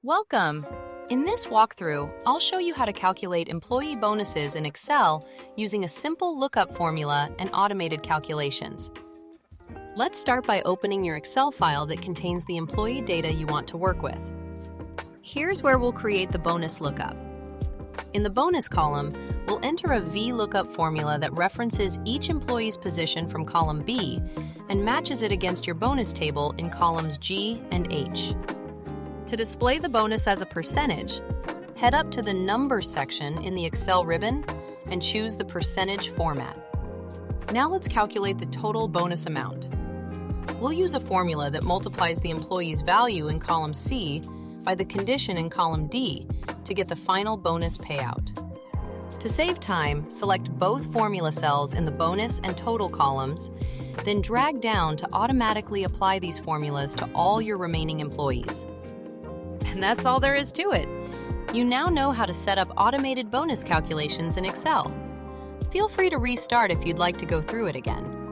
Welcome! In this walkthrough, I'll show you how to calculate employee bonuses in Excel using a simple lookup formula and automated calculations. Let's start by opening your Excel file that contains the employee data you want to work with. Here's where we'll create the bonus lookup. In the bonus column, we'll enter a VLOOKUP formula that references each employee's position from column B and matches it against your bonus table in columns G and H. To display the bonus as a percentage, head up to the Numbers section in the Excel ribbon and choose the percentage format. Now let's calculate the total bonus amount. We'll use a formula that multiplies the employee's value in column C by the condition in column D to get the final bonus payout. To save time, select both formula cells in the bonus and total columns, then drag down to automatically apply these formulas to all your remaining employees. And that's all there is to it. You now know how to set up automated bonus calculations in Excel. Feel free to restart if you'd like to go through it again.